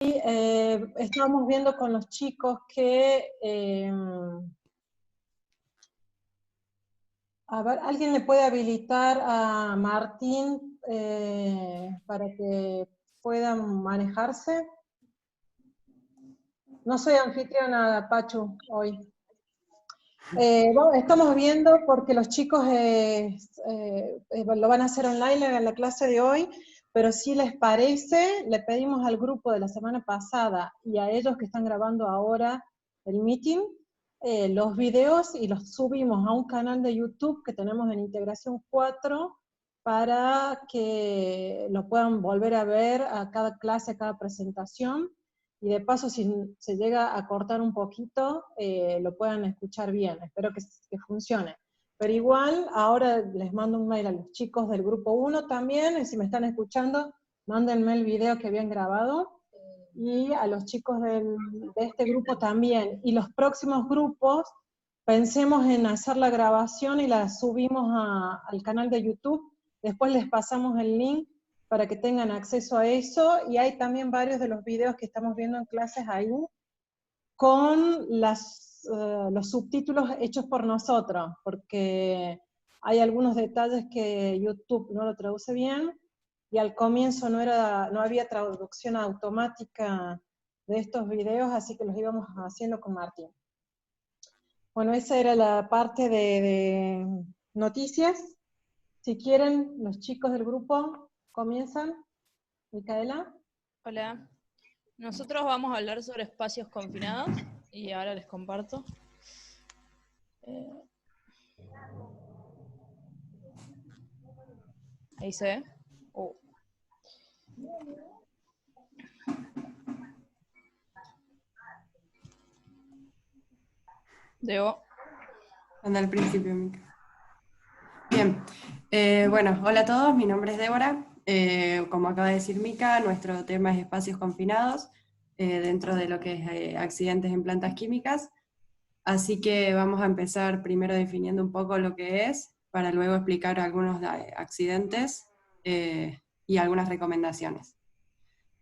Estábamos viendo con los chicos que, a ver, ¿alguien le puede habilitar a Martín para que puedan manejarse? No soy anfitriona, Pachu, hoy. Bueno, estamos viendo porque los chicos lo van a hacer online en la clase de hoy, pero si les parece, le pedimos al grupo de la semana pasada y a ellos que están grabando ahora el meeting, los videos y los subimos a un canal de YouTube que tenemos en Integración 4 para que lo puedan volver a ver a cada clase, a cada presentación, y de paso si se llega a cortar un poquito, lo puedan escuchar bien. Espero que funcione. Pero igual, ahora les mando un mail a los chicos del grupo 1 también, y si me están escuchando, mándenme el video que habían grabado, y a los chicos de este grupo también. Y los próximos grupos, pensemos en hacer la grabación y la subimos al canal de YouTube, después les pasamos el link para que tengan acceso a eso, y hay también varios de los videos que estamos viendo en clases ahí, con los subtítulos hechos por nosotros, porque hay algunos detalles que YouTube no lo traduce bien, y al comienzo no había traducción automática de estos videos, así que los íbamos haciendo con Martín. Bueno, esa era la parte de noticias. Si quieren, los chicos del grupo comienzan. Micaela. Hola, nosotros vamos a hablar sobre espacios confinados y ahora les comparto. Ahí se ve. Debo. Anda al principio, Mica. Bien, bueno, hola a todos, mi nombre es Débora. Como acaba de decir Mica, nuestro tema es espacios confinados, dentro de lo que es accidentes en plantas químicas. Así que vamos a empezar primero definiendo un poco lo que es, para luego explicar algunos accidentes y algunas recomendaciones.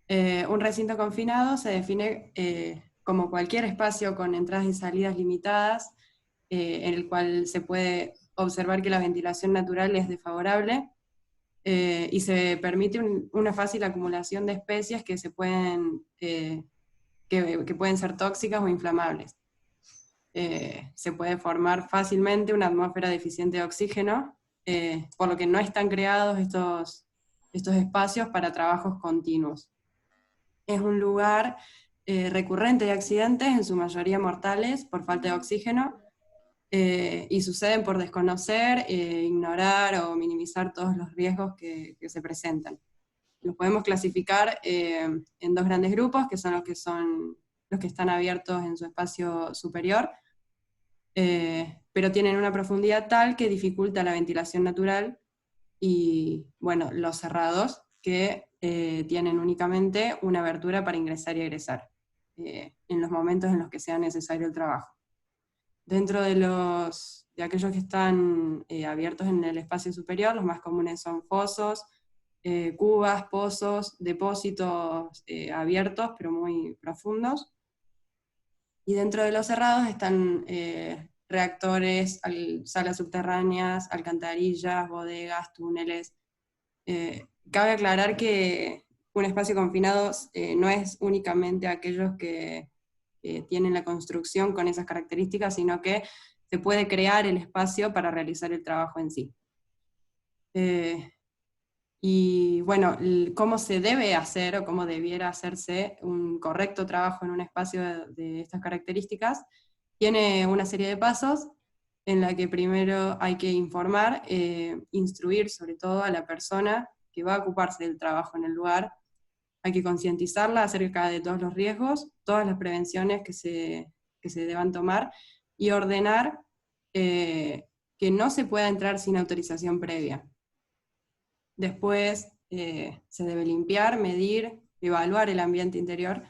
Un recinto confinado se define como cualquier espacio con entradas y salidas limitadas, en el cual se puede observar que la ventilación natural es desfavorable, y se permite una fácil acumulación de especies que pueden ser tóxicas o inflamables. Se puede formar fácilmente una atmósfera deficiente de oxígeno, por lo que no están creados estos espacios para trabajos continuos. Es un lugar recurrente de accidentes, en su mayoría mortales, por falta de oxígeno, y suceden por desconocer, ignorar o minimizar todos los riesgos que se presentan. Los podemos clasificar en dos grandes grupos, que son los que están abiertos en su espacio superior, pero tienen una profundidad tal que dificulta la ventilación natural, y bueno, los cerrados, que tienen únicamente una abertura para ingresar y egresar, en los momentos en los que sea necesario el trabajo. Dentro de aquellos que están abiertos en el espacio superior, los más comunes son fosos, cubas, pozos, depósitos abiertos pero muy profundos. Y dentro de los cerrados están reactores, salas subterráneas, alcantarillas, bodegas, túneles. Cabe aclarar que un espacio confinado no es únicamente aquellos que tienen la construcción con esas características, sino que se puede crear el espacio para realizar el trabajo en sí. Y bueno, cómo se debe hacer o cómo debiera hacerse un correcto trabajo en un espacio de estas características, tiene una serie de pasos en la que primero hay que informar, instruir sobre todo a la persona que va a ocuparse del trabajo en el lugar. Hay que concientizarla acerca de todos los riesgos, todas las prevenciones que se deban tomar, y ordenar que no se pueda entrar sin autorización previa. Después se debe limpiar, medir, evaluar el ambiente interior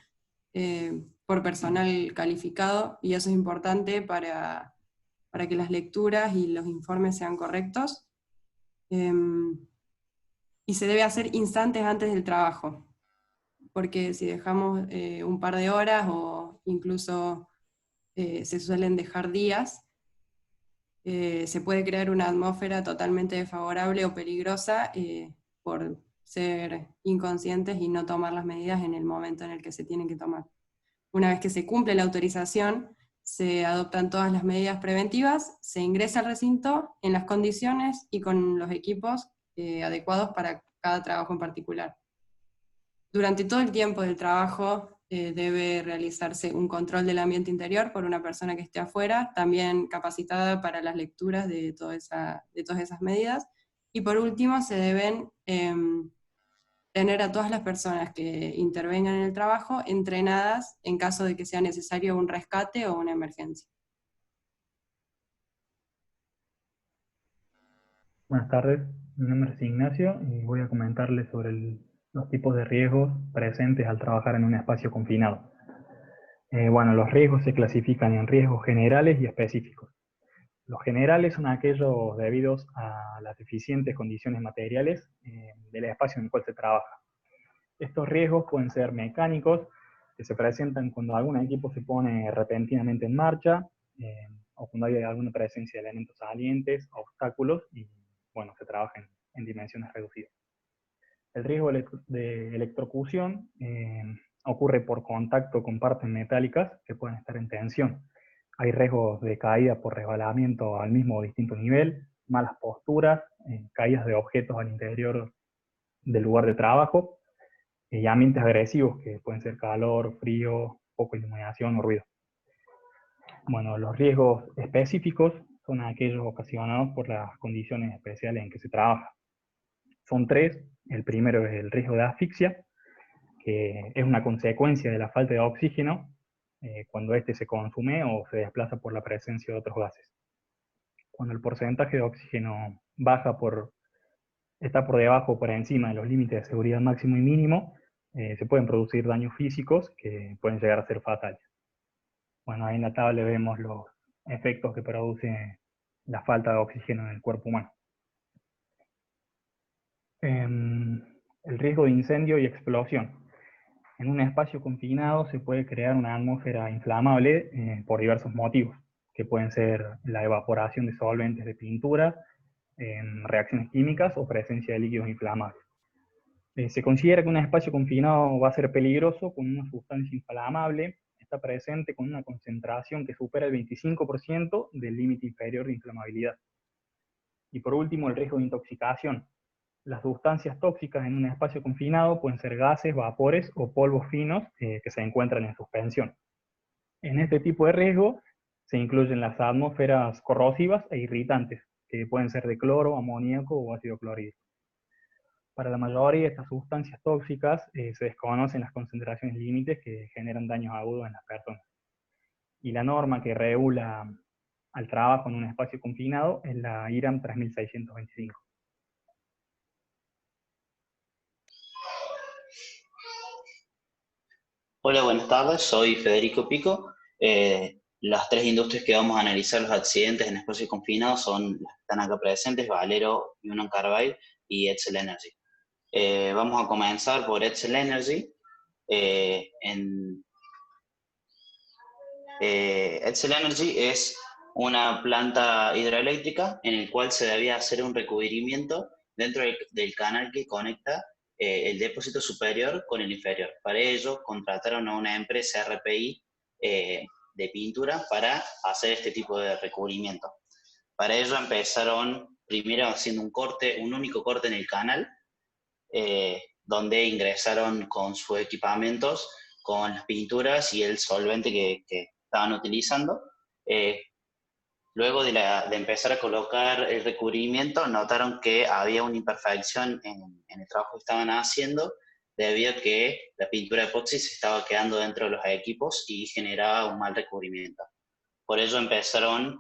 por personal calificado, y eso es importante para que las lecturas y los informes sean correctos. Y se debe hacer instantes antes del trabajo, porque si dejamos un par de horas o incluso se suelen dejar días, se puede crear una atmósfera totalmente desfavorable o peligrosa por ser inconscientes y no tomar las medidas en el momento en el que se tienen que tomar. Una vez que se cumple la autorización, se adoptan todas las medidas preventivas, se ingresa al recinto en las condiciones y con los equipos adecuados para cada trabajo en particular. Durante todo el tiempo del trabajo debe realizarse un control del ambiente interior por una persona que esté afuera, también capacitada para las lecturas de todas esas medidas. Y por último, se deben tener a todas las personas que intervengan en el trabajo entrenadas en caso de que sea necesario un rescate o una emergencia. Buenas tardes, mi nombre es Ignacio y voy a comentarles sobre los tipos de riesgos presentes al trabajar en un espacio confinado. Bueno, los riesgos se clasifican en riesgos generales y específicos. Los generales son aquellos debidos a las deficientes condiciones materiales del espacio en el cual se trabaja. Estos riesgos pueden ser mecánicos, que se presentan cuando algún equipo se pone repentinamente en marcha, o cuando hay alguna presencia de elementos salientes, obstáculos, y bueno, se trabaja en dimensiones reducidas. El riesgo de electrocución ocurre por contacto con partes metálicas que pueden estar en tensión. Hay riesgos de caída por resbalamiento al mismo o distinto nivel, malas posturas, caídas de objetos al interior del lugar de trabajo, y ambientes agresivos que pueden ser calor, frío, poca iluminación o ruido. Bueno, los riesgos específicos son aquellos ocasionados por las condiciones especiales en que se trabaja. Son tres. El primero es el riesgo de asfixia, que es una consecuencia de la falta de oxígeno cuando éste se consume o se desplaza por la presencia de otros gases. Cuando el porcentaje de oxígeno está por debajo o por encima de los límites de seguridad máximo y mínimo, se pueden producir daños físicos que pueden llegar a ser fatales. Bueno, ahí en la tabla vemos los efectos que produce la falta de oxígeno en el cuerpo humano. El riesgo de incendio y explosión. En un espacio confinado se puede crear una atmósfera inflamable por diversos motivos, que pueden ser la evaporación de solventes de pintura, reacciones químicas o presencia de líquidos inflamables. Se considera que un espacio confinado va a ser peligroso cuando una sustancia inflamable está presente con una concentración que supera el 25% del límite inferior de inflamabilidad. Y por último, el riesgo de intoxicación. Las sustancias tóxicas en un espacio confinado pueden ser gases, vapores o polvos finos que se encuentran en suspensión. En este tipo de riesgo se incluyen las atmósferas corrosivas e irritantes, que pueden ser de cloro, amoníaco o ácido clorhídrico. Para la mayoría de estas sustancias tóxicas se desconocen las concentraciones límites que generan daños agudos en las personas. Y la norma que regula al trabajo en un espacio confinado es la IRAM 3625. Hola, buenas tardes, soy Federico Pico. Las tres industrias que vamos a analizar los accidentes en espacios confinados son las que están acá presentes: Valero, Union Carbide y Edsel Energy. Vamos a comenzar por Edsel Energy. Edsel Energy es una planta hidroeléctrica en el cual se debía hacer un recubrimiento dentro del canal que conecta el depósito superior con el inferior. Para ello contrataron a una empresa RPI de pintura para hacer este tipo de recubrimiento. Para ello empezaron primero haciendo un único corte en el canal, donde ingresaron con sus equipamientos, con las pinturas y el solvente que estaban utilizando. Luego de empezar a colocar el recubrimiento, notaron que había una imperfección en el trabajo que estaban haciendo, debido a que la pintura epoxi se estaba quedando dentro de los equipos y generaba un mal recubrimiento. Por ello empezaron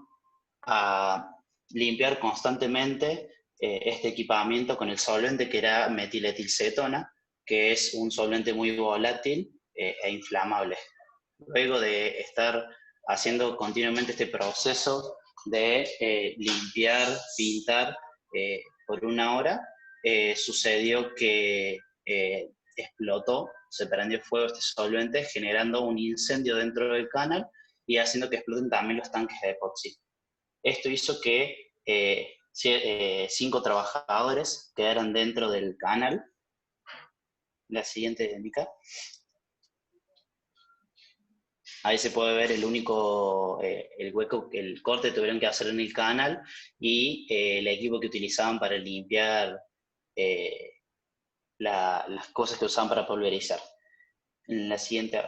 a limpiar constantemente este equipamiento con el solvente que era metiletilcetona, que es un solvente muy volátil e inflamable. Luego de estar haciendo continuamente este proceso de limpiar, pintar por una hora, sucedió que explotó se prendió fuego este solvente, generando un incendio dentro del canal y haciendo que exploten también los tanques de epoxi. Esto hizo que 5 trabajadores quedaran dentro del canal. La siguiente, Mica. Ahí se puede ver el único, el hueco, el corte que tuvieron que hacer en el canal y el equipo que utilizaban para limpiar las cosas que usaban para pulverizar. En la siguiente.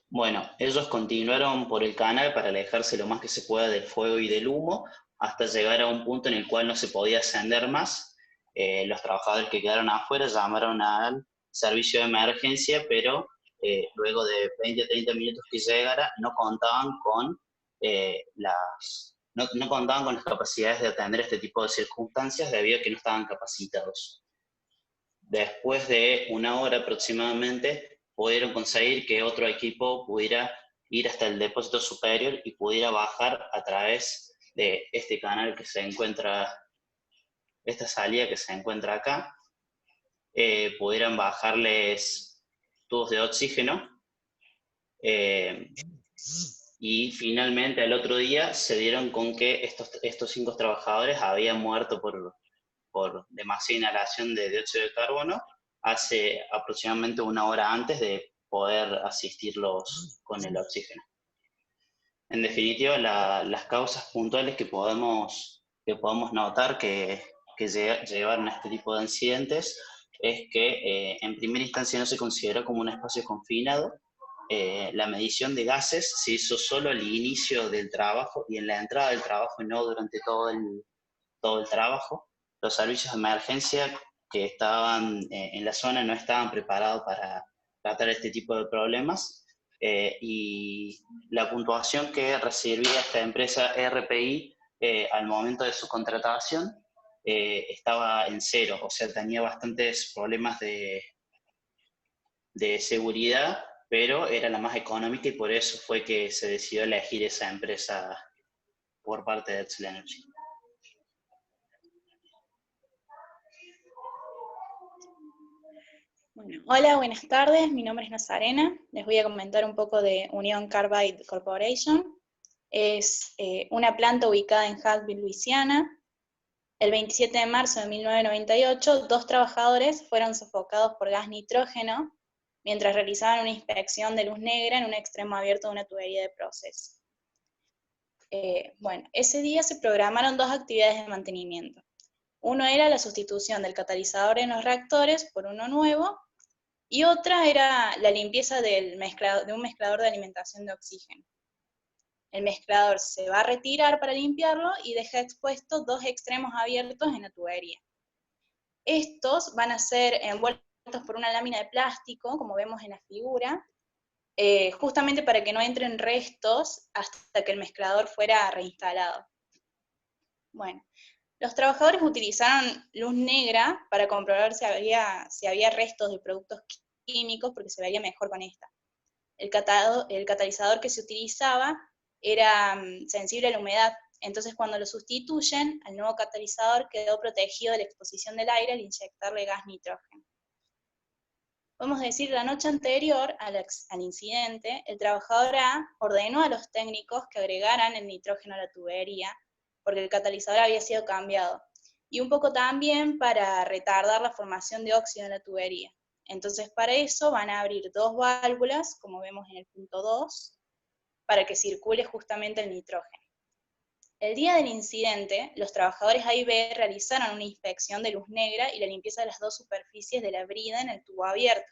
Bueno, ellos continuaron por el canal para alejarse lo más que se pueda del fuego y del humo, hasta llegar a un punto en el cual no se podía ascender más. Los trabajadores que quedaron afuera llamaron al servicio de emergencia, pero luego de 20 a 30 minutos que llegara, no contaban con no contaban con las capacidades de atender este tipo de circunstancias debido a que no estaban capacitados. Después de 1 hora aproximadamente, pudieron conseguir que otro equipo pudiera ir hasta el depósito superior y pudiera bajar a través de este canal que se encuentra, esta salida que se encuentra acá, pudieran bajarles tubos de oxígeno, y finalmente al otro día se dieron con que estos 5 trabajadores habían muerto por demasiada inhalación de dióxido de carbono hace aproximadamente 1 hora antes de poder asistirlos con el oxígeno. En definitiva, las causas puntuales que podemos notar que llevaron a este tipo de incidentes es que en primera instancia no se consideró como un espacio confinado. La medición de gases se hizo solo al inicio del trabajo y en la entrada del trabajo y no durante todo el trabajo. Los servicios de emergencia que estaban en la zona no estaban preparados para tratar este tipo de problemas, y la puntuación que recibía esta empresa RPI al momento de su contratación estaba en 0, o sea, tenía bastantes problemas de seguridad, pero era la más económica y por eso fue que se decidió elegir esa empresa por parte de Etzel Energy. Bueno, hola, buenas tardes, mi nombre es Nazarena, les voy a comentar un poco de Union Carbide Corporation. Es una planta ubicada en Huntsville, Luisiana. El 27 de marzo de 1998, 2 trabajadores fueron sofocados por gas nitrógeno mientras realizaban una inspección de luz negra en un extremo abierto de una tubería de proceso. Bueno, ese día se programaron 2 actividades de mantenimiento. Uno era la sustitución del catalizador en los reactores por uno nuevo, y otra era la limpieza de un mezclador de alimentación de oxígeno. El mezclador se va a retirar para limpiarlo y deja expuestos 2 extremos abiertos en la tubería. Estos van a ser envueltos por una lámina de plástico, como vemos en la figura, justamente para que no entren restos hasta que el mezclador fuera reinstalado. Bueno, los trabajadores utilizaron luz negra para comprobar si había restos de productos químicos, porque se veía mejor con esta. El catalizador que se utilizaba era sensible a la humedad, entonces cuando lo sustituyen, el nuevo catalizador quedó protegido de la exposición del aire al inyectarle gas nitrógeno. Podemos decir, la noche anterior al incidente, el trabajador A ordenó a los técnicos que agregaran el nitrógeno a la tubería, porque el catalizador había sido cambiado, y un poco también para retardar la formación de óxido en la tubería. Entonces para eso van a abrir 2 válvulas, como vemos en el punto 2, para que circule justamente el nitrógeno. El día del incidente, los trabajadores A y B realizaron una inspección de luz negra y la limpieza de las 2 superficies de la brida en el tubo abierto.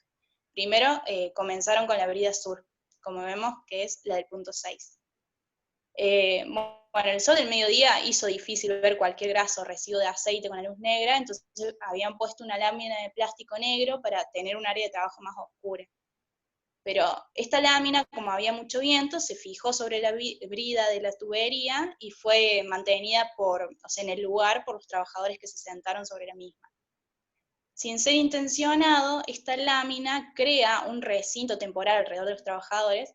Primero comenzaron con la brida sur, como vemos que es la del punto 6. Bueno, el sol del mediodía hizo difícil ver cualquier grasa o residuo de aceite con la luz negra, entonces habían puesto una lámina de plástico negro para tener un área de trabajo más oscura. Pero esta lámina, como había mucho viento, se fijó sobre la brida de la tubería y fue mantenida en el lugar por los trabajadores que se sentaron sobre la misma. Sin ser intencionado, esta lámina crea un recinto temporal alrededor de los trabajadores,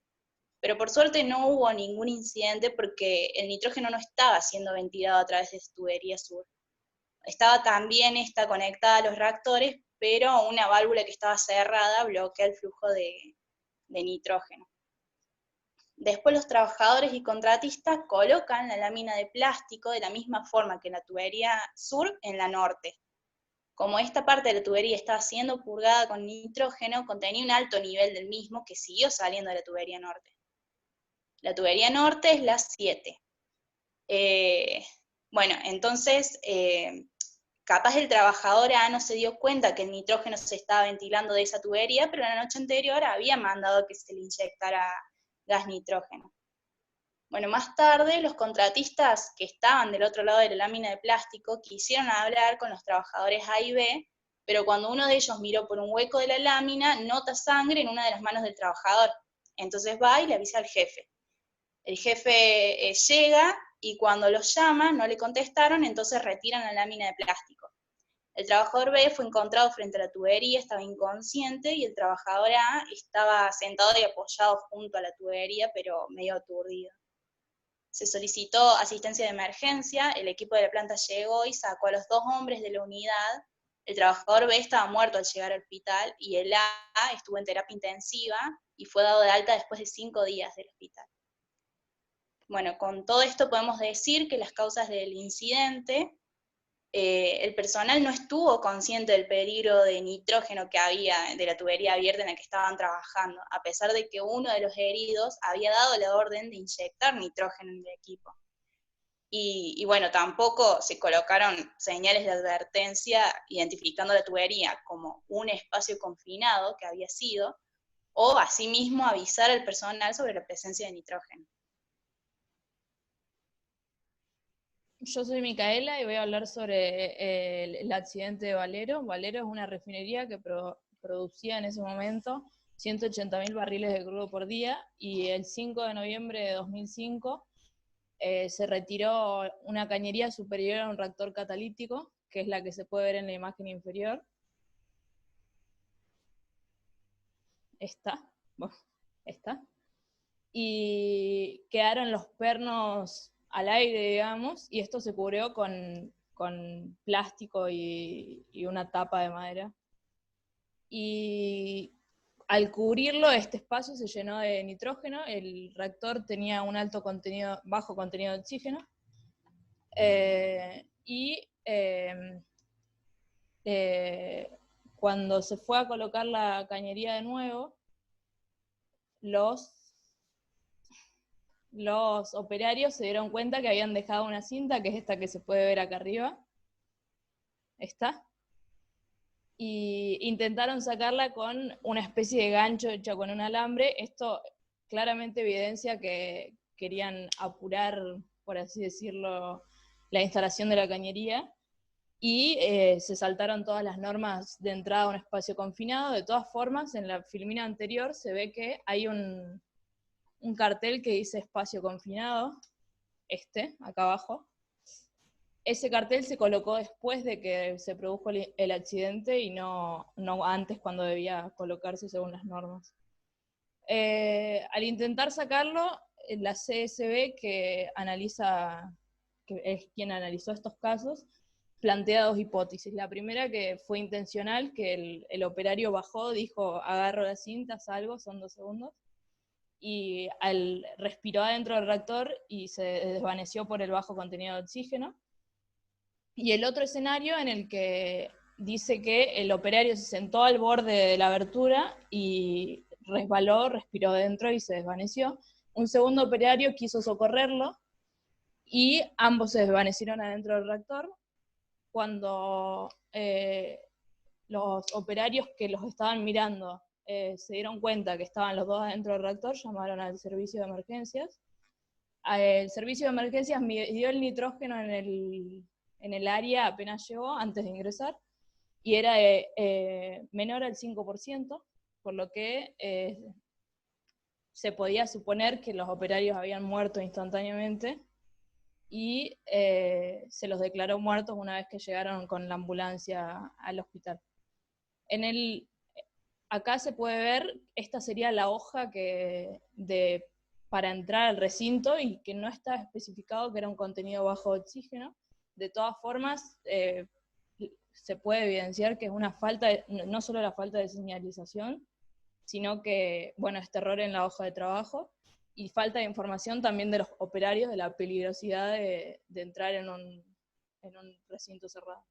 pero por suerte no hubo ningún incidente porque el nitrógeno no estaba siendo ventilado a través de esta tubería sur. Estaba también conectada a los reactores, pero una válvula que estaba cerrada bloquea el flujo de nitrógeno. Después los trabajadores y contratistas colocan la lámina de plástico de la misma forma que en la tubería sur en la norte. Como esta parte de la tubería estaba siendo purgada con nitrógeno, contenía un alto nivel del mismo que siguió saliendo de la tubería norte. La tubería norte es la 7. Bueno, entonces, capaz el trabajador A no se dio cuenta que el nitrógeno se estaba ventilando de esa tubería, pero la noche anterior había mandado que se le inyectara gas nitrógeno. Bueno, más tarde los contratistas que estaban del otro lado de la lámina de plástico quisieron hablar con los trabajadores A y B, pero cuando uno de ellos miró por un hueco de la lámina, nota sangre en una de las manos del trabajador. Entonces va y le avisa al jefe. El jefe llega y cuando los llama no le contestaron, entonces retiran la lámina de plástico. El trabajador B fue encontrado frente a la tubería, estaba inconsciente, y el trabajador A estaba sentado y apoyado junto a la tubería, pero medio aturdido. Se solicitó asistencia de emergencia, el equipo de la planta llegó y sacó a los 2 hombres de la unidad. El trabajador B estaba muerto al llegar al hospital y el A estuvo en terapia intensiva y fue dado de alta después de 5 días del hospital. Bueno, con todo esto podemos decir que las causas del incidente, el personal no estuvo consciente del peligro de nitrógeno que había de la tubería abierta en la que estaban trabajando, a pesar de que uno de los heridos había dado la orden de inyectar nitrógeno en el equipo. Y bueno, tampoco se colocaron señales de advertencia identificando la tubería como un espacio confinado que había sido, o asimismo avisar al personal sobre la presencia de nitrógeno. Yo soy Micaela y voy a hablar sobre el accidente de Valero. Valero es una refinería que producía en ese momento 180.000 barriles de crudo por día, y el 5 de noviembre de 2005 se retiró una cañería superior a un reactor catalítico, que es la que se puede ver en la imagen inferior. Bueno, y quedaron los pernos al aire, digamos, y esto se cubrió con plástico y una tapa de madera. Y al cubrirlo, este espacio se llenó de nitrógeno. El reactor tenía un bajo contenido de oxígeno, cuando se fue a colocar la cañería de nuevo, los operarios se dieron cuenta que habían dejado una cinta, que es esta que se puede ver acá arriba, y intentaron sacarla con una especie de gancho hecha con un alambre. Esto claramente evidencia que querían apurar, por así decirlo, la instalación de la cañería, y se saltaron todas las normas de entrada a un espacio confinado. De todas formas, en la filmina anterior se ve que hay un cartel que dice espacio confinado, acá abajo. Ese cartel se colocó después de que se produjo el accidente y no antes, cuando debía colocarse según las normas. Al intentar sacarlo, la CSB, que es quien analizó estos casos, plantea 2 hipótesis. La primera, que fue intencional, que el operario bajó, dijo agarro la cinta, salgo, son 2 segundos, y respiró adentro del reactor y se desvaneció por el bajo contenido de oxígeno. Y el otro escenario, en el que dice que el operario se sentó al borde de la abertura y resbaló, respiró dentro y se desvaneció. Un segundo operario quiso socorrerlo y ambos se desvanecieron adentro del reactor. Cuando los operarios que los estaban mirando se dieron cuenta que estaban los 2 adentro del reactor, llamaron al servicio de emergencias. El servicio de emergencias midió el nitrógeno en el área apenas llegó, antes de ingresar, y era menor al 5%, por lo que se podía suponer que los operarios habían muerto instantáneamente, y se los declaró muertos una vez que llegaron con la ambulancia al hospital. Acá se puede ver, esta sería la hoja para entrar al recinto, y que no está especificado que era un contenido bajo oxígeno. De todas formas, se puede evidenciar que es una falta, no solo la falta de señalización, sino que, bueno, es terror en la hoja de trabajo, y falta de información también de los operarios de la peligrosidad de entrar en un recinto cerrado.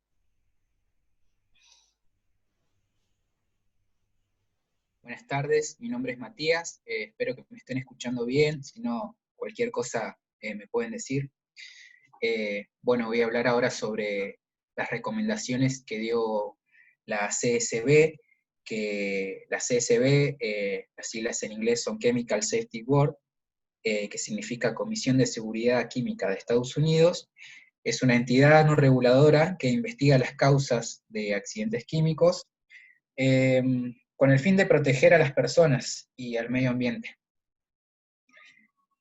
Buenas tardes, mi nombre es Matías, espero que me estén escuchando bien, si no, cualquier cosa me pueden decir. Bueno, voy a hablar ahora sobre las recomendaciones que dio la CSB, que la CSB, las siglas en inglés son Chemical Safety Board, que significa Comisión de Seguridad Química de Estados Unidos. Es una entidad no reguladora que investiga las causas de accidentes químicos, con el fin de proteger a las personas y al medio ambiente.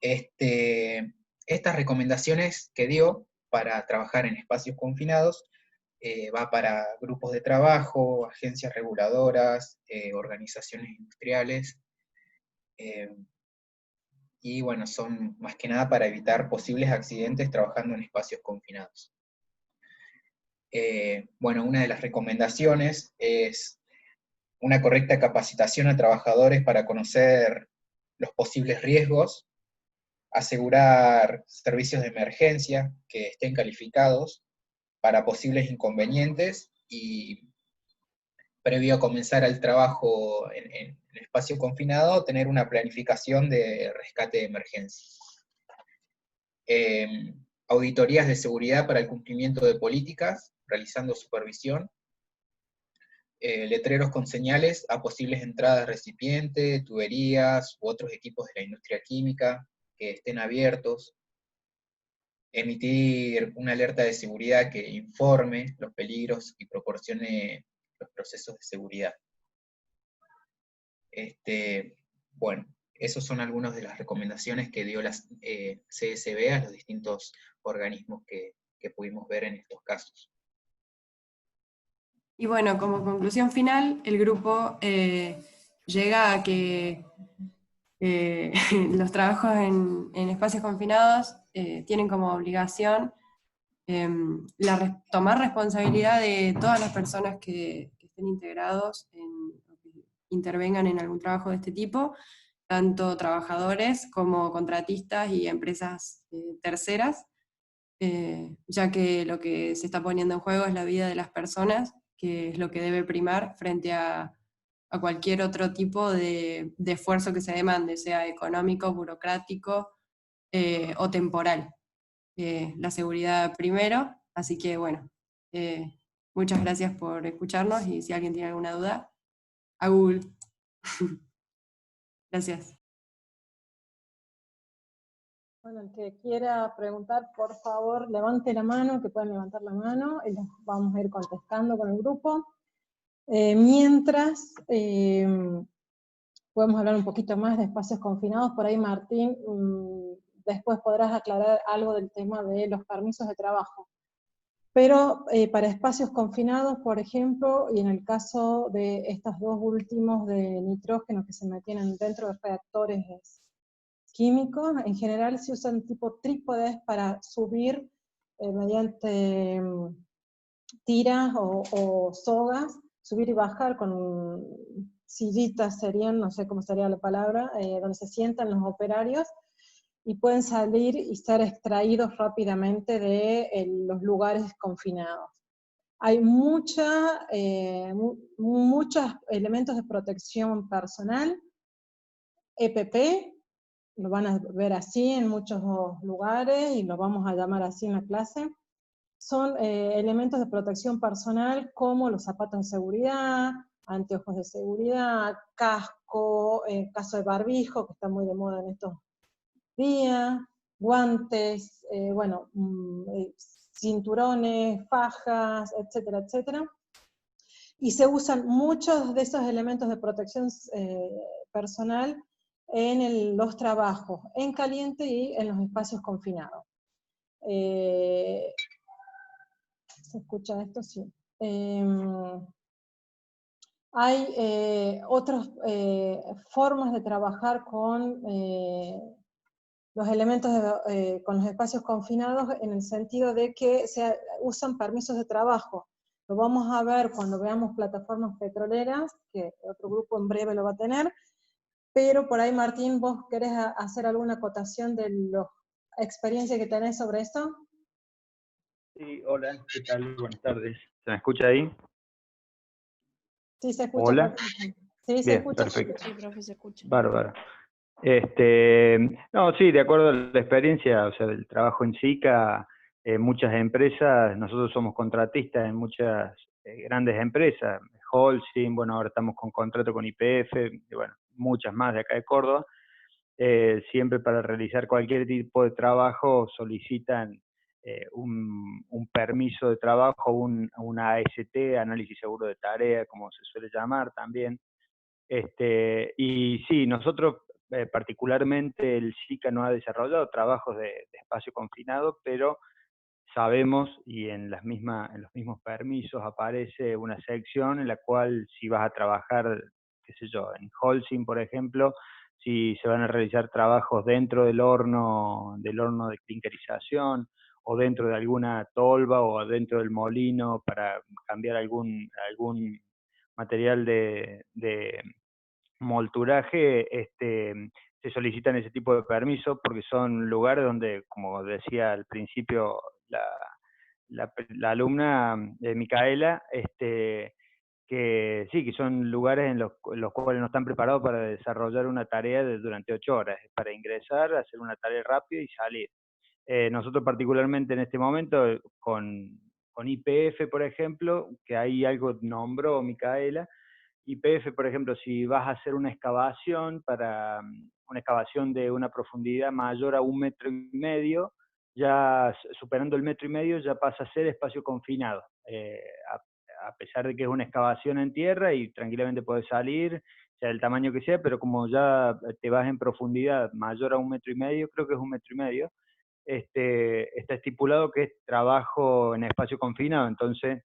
Estas recomendaciones que dio para trabajar en espacios confinados va para grupos de trabajo, agencias reguladoras, organizaciones industriales, y bueno, son más que nada para evitar posibles accidentes trabajando en espacios confinados. Bueno, una de las recomendaciones es una correcta capacitación a trabajadores para conocer los posibles riesgos, asegurar servicios de emergencia que estén calificados para posibles inconvenientes, y previo a comenzar el trabajo en espacio confinado, tener una planificación de rescate de emergencia. Auditorías de seguridad para el cumplimiento de políticas, realizando supervisión. Letreros con señales a posibles entradas de recipiente, tuberías u otros equipos de la industria química que estén abiertos. Emitir una alerta de seguridad que informe los peligros y proporcione los procesos de seguridad. Bueno, esos son algunas de las recomendaciones que dio la CSB a los distintos organismos que pudimos ver en estos casos. Y bueno, como conclusión final, el grupo llega a que los trabajos en espacios confinados tienen como obligación tomar responsabilidad de todas las personas que estén integrados, que intervengan en algún trabajo de este tipo, tanto trabajadores como contratistas y empresas terceras, ya que lo que se está poniendo en juego es la vida de las personas, que es lo que debe primar frente a cualquier otro tipo de esfuerzo que se demande, sea económico, burocrático o temporal. La seguridad primero, así que bueno, muchas gracias por escucharnos, y si alguien tiene alguna duda, a Google. Gracias. Bueno, el que quiera preguntar, por favor, levante la mano, que pueden levantar la mano, y los vamos a ir contestando con el grupo. Mientras, podemos hablar un poquito más de espacios confinados. Por ahí, Martín, después podrás aclarar algo del tema de los permisos de trabajo. Pero para espacios confinados, por ejemplo, y en el caso de estos dos últimos de nitrógeno que se mantienen dentro de reactores químicos, en general se usan tipo trípodes para subir mediante tiras o sogas, subir y bajar con sillitas serían, no sé cómo sería la palabra, donde se sientan los operarios, y pueden salir y ser extraídos rápidamente de los lugares confinados. Hay muchos elementos de protección personal, EPP, lo van a ver así en muchos lugares, y lo vamos a llamar así en la clase. Son elementos de protección personal como los zapatos de seguridad, anteojos de seguridad, casco, caso de barbijo, que está muy de moda en estos días, guantes, bueno, cinturones, fajas, etcétera, etcétera. Y se usan muchos de esos elementos de protección personal en los trabajos, en caliente y en los espacios confinados. ¿Se escucha esto? Sí. Hay otras formas de trabajar con los elementos, con los espacios confinados, en el sentido de que se usan permisos de trabajo. Lo vamos a ver cuando veamos plataformas petroleras, que otro grupo en breve lo va a tener, pero por ahí, Martín, ¿vos querés hacer alguna acotación de la experiencia que tenés sobre esto? Sí, hola, ¿qué tal? Buenas tardes. ¿Se me escucha ahí? Sí, se escucha Hola. perfecto. Sí, se Bien, escucha. perfecto. Sí, profe, se escucha. Bárbaro. No, sí, de acuerdo a la experiencia, o sea, del trabajo en SICA, muchas empresas, nosotros somos contratistas en muchas grandes empresas, Holcim, bueno, ahora estamos con contrato con YPF, y bueno, muchas más de acá de Córdoba. Siempre para realizar cualquier tipo de trabajo solicitan un permiso de trabajo, una AST, análisis seguro de tarea, como se suele llamar también. Y sí, nosotros particularmente el SICA no ha desarrollado trabajos de espacio confinado, pero sabemos, y en los mismos permisos aparece una sección en la cual si vas a trabajar, qué sé yo, en Holcim, por ejemplo, si se van a realizar trabajos dentro del horno de clinkerización, o dentro de alguna tolva, o dentro del molino para cambiar algún material de molturaje, se solicitan ese tipo de permisos porque son lugares donde, como decía al principio la alumna Micaela, que sí, que son lugares en los cuales no están preparados para desarrollar una tarea durante 8 horas, es para ingresar, hacer una tarea rápida y salir. Nosotros particularmente en este momento, con YPF, por ejemplo, que ahí algo nombró Micaela, YPF, por ejemplo, si vas a hacer una excavación una excavación de una profundidad mayor a 1,5 metros, ya superando el 1,5 metros ya pasa a ser espacio confinado. A pesar de que es una excavación en tierra y tranquilamente puedes salir, sea del tamaño que sea, pero como ya te vas en profundidad mayor a 1,5 metros, creo que es 1,5 metros, está estipulado que es trabajo en espacio confinado. Entonces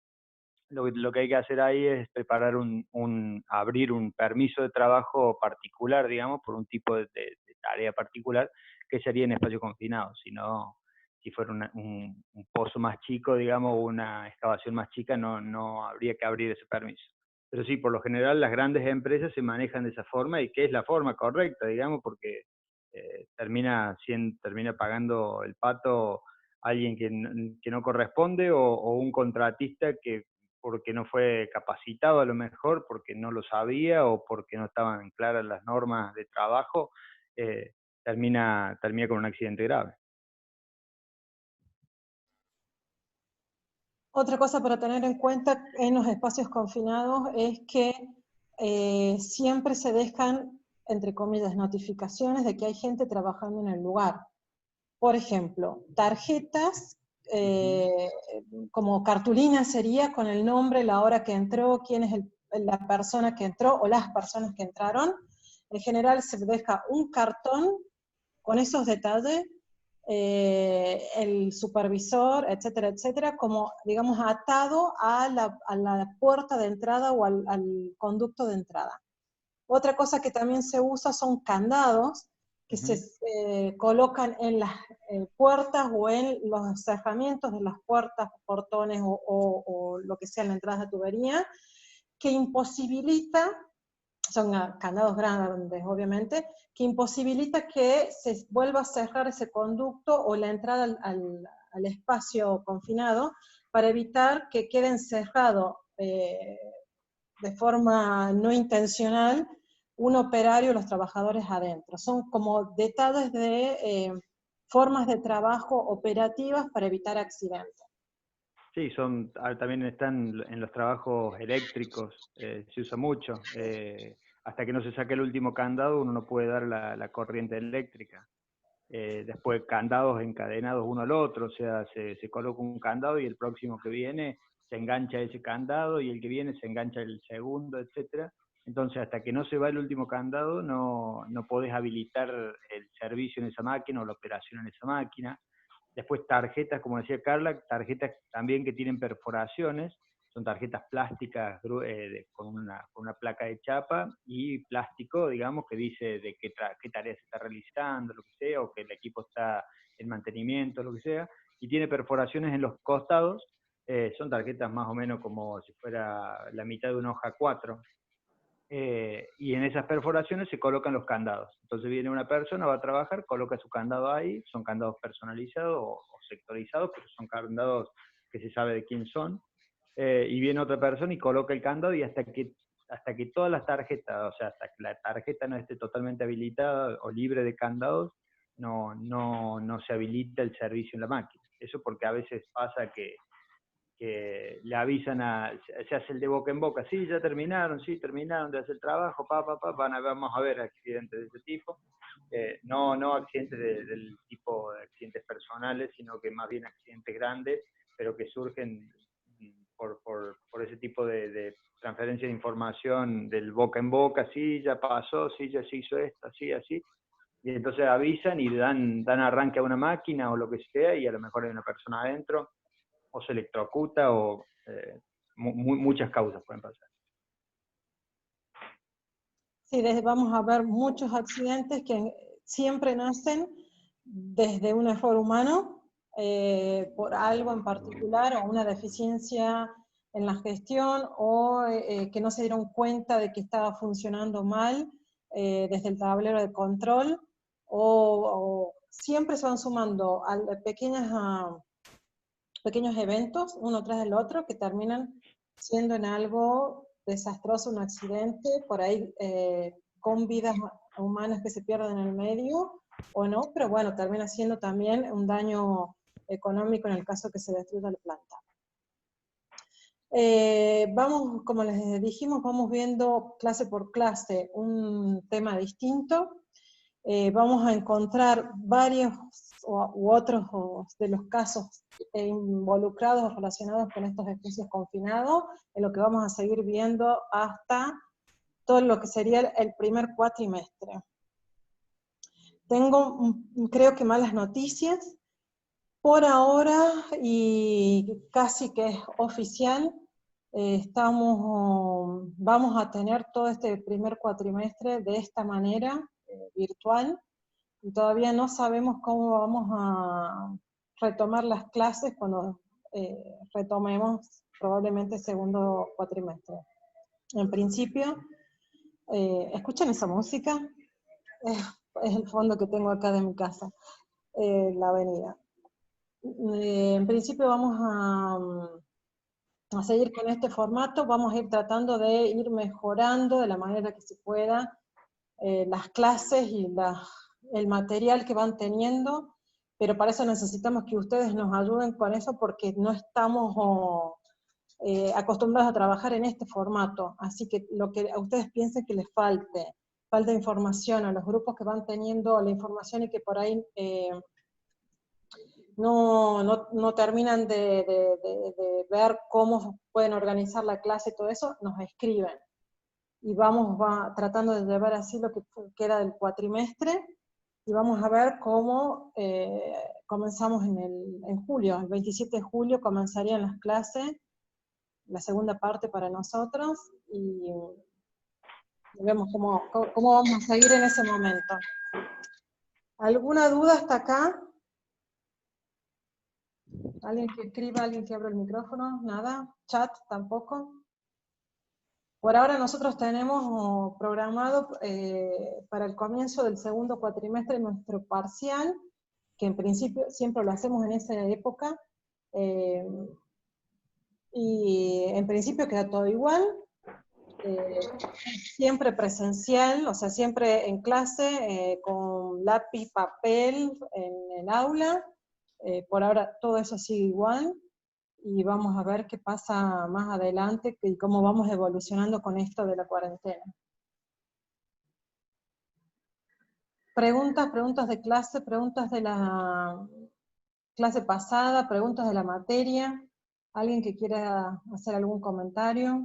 lo que hay que hacer ahí es preparar abrir un permiso de trabajo particular, digamos, por un tipo de tarea particular, que sería en espacio confinado. Si no, si fuera un pozo más chico, digamos, o una excavación más chica, no habría que abrir ese permiso. Pero sí, por lo general las grandes empresas se manejan de esa forma, y que es la forma correcta, digamos, porque termina pagando el pato alguien que no corresponde, o un contratista que, porque no fue capacitado a lo mejor, porque no lo sabía o porque no estaban claras las normas de trabajo, termina con un accidente grave. Otra cosa para tener en cuenta en los espacios confinados es que siempre se dejan, entre comillas, notificaciones de que hay gente trabajando en el lugar. Por ejemplo, tarjetas, como cartulina sería con el nombre, la hora que entró, quién es la persona que entró o las personas que entraron. En general se deja un cartón con esos detalles, el supervisor, etcétera, etcétera, como, digamos, atado a la puerta de entrada o al conducto de entrada. Otra cosa que también se usa son candados que se colocan en las puertas o en los cerramientos de las puertas, portones o lo que sea en la entrada de tubería, que imposibilita, son candados grandes obviamente, que imposibilita que se vuelva a cerrar ese conducto o la entrada al espacio confinado, para evitar que queden cerrados de forma no intencional un operario o los trabajadores adentro. Son como detalles de formas de trabajo operativas para evitar accidentes. Sí, también están en los trabajos eléctricos, se usa mucho. Hasta que no se saque el último candado, uno no puede dar la corriente eléctrica. Después candados encadenados uno al otro, o sea, se coloca un candado y el próximo que viene se engancha ese candado, y el que viene se engancha el segundo, etcétera. Entonces, hasta que no se va el último candado, no podés habilitar el servicio en esa máquina o la operación en esa máquina. Después tarjetas, como decía Carla, tarjetas también que tienen perforaciones, son tarjetas plásticas con una placa de chapa y plástico, digamos, que dice de qué tarea se está realizando, lo que sea, o que el equipo está en mantenimiento, lo que sea, y tiene perforaciones en los costados, son tarjetas más o menos como si fuera la mitad de una hoja 4. Y en esas perforaciones se colocan los candados. Entonces viene una persona, va a trabajar, coloca su candado ahí, son candados personalizados o sectorizados, pero son candados que se sabe de quién son. Y viene otra persona y coloca el candado, y hasta que todas las tarjetas, o sea, hasta que la tarjeta no esté totalmente habilitada o libre de candados, no se habilita el servicio en la máquina. Eso porque a veces pasa que le avisan, se hace el de boca en boca, sí, ya terminaron, sí, terminaron de hacer el trabajo, vamos a ver accidentes de ese tipo. No accidentes del tipo de accidentes personales, sino que más bien accidentes grandes, pero que surgen por ese tipo de transferencia de información del boca en boca, sí, ya pasó, sí, ya se hizo esto, así, así. Y entonces avisan y dan arranque a una máquina o lo que sea, y a lo mejor hay una persona adentro, o se electrocuta, o muchas causas pueden pasar. Sí, vamos a ver muchos accidentes que siempre nacen desde un error humano, por algo en particular, o una deficiencia en la gestión, o que no se dieron cuenta de que estaba funcionando mal desde el tablero de control, o siempre se van sumando a pequeños eventos, uno tras del otro, que terminan siendo en algo desastroso, un accidente, por ahí con vidas humanas que se pierden en el medio, o no, pero bueno, termina siendo también un daño económico en el caso que se destruya la planta. Vamos, como les dijimos, vamos viendo clase por clase un tema distinto. Vamos a encontrar varios u otros de los casos involucrados o relacionados con estos espacios confinados, en lo que vamos a seguir viendo hasta todo lo que sería el primer cuatrimestre. Tengo, creo que malas noticias. Por ahora, y casi que es oficial, vamos a tener todo este primer cuatrimestre de esta manera, virtual, y todavía no sabemos cómo vamos a retomar las clases cuando retomemos probablemente el segundo cuatrimestre. En principio, ¿escuchan esa música? Es el fondo que tengo acá de mi casa, la avenida. En principio vamos a seguir con este formato, vamos a ir tratando de ir mejorando de la manera que se pueda las clases y el material que van teniendo, pero para eso necesitamos que ustedes nos ayuden con eso, porque no estamos acostumbrados a trabajar en este formato, así que lo que a ustedes piensen que les falta información a los grupos que van teniendo la información y que por ahí no terminan de ver cómo pueden organizar la clase y todo eso, nos escriben. Y vamos tratando de llevar así lo que queda del cuatrimestre, y vamos a ver cómo comenzamos en julio. El 27 de julio comenzarían las clases, la segunda parte para nosotros, y vemos cómo vamos a seguir en ese momento. ¿Alguna duda hasta acá? ¿Alguien que escriba, alguien que abra el micrófono? ¿Nada? ¿Chat tampoco? Por ahora nosotros tenemos programado para el comienzo del segundo cuatrimestre nuestro parcial, que en principio siempre lo hacemos en esa época, y en principio queda todo igual, siempre presencial, o sea, siempre en clase, con lápiz, papel en el aula. Por ahora todo eso sigue igual, y vamos a ver qué pasa más adelante y cómo vamos evolucionando con esto de la cuarentena. Preguntas de clase, preguntas de la clase pasada, preguntas de la materia. ¿Alguien que quiera hacer algún comentario?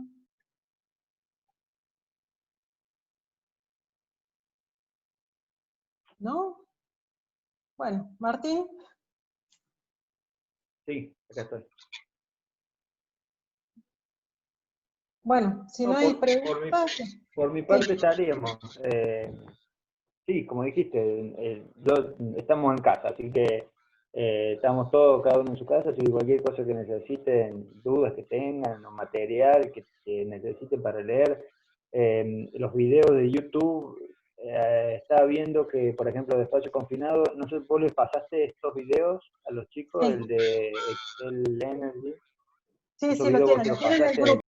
¿No? Bueno, Martín. Sí, acá estoy. Bueno, si no hay preguntas... Por mi parte estaríamos. Sí, como dijiste, estamos en casa, así que Estamos todos, cada uno en su casa, así que cualquier cosa que necesiten, dudas que tengan, o material que necesiten para leer, los videos de YouTube, estaba viendo que, por ejemplo, de Espacio Confinado, no sé, vos les pasaste estos videos a los chicos, Sí. el de Excel Energy. Sí, Esos sí, lo videos vos tienen. se Lo los tienen en el pasaste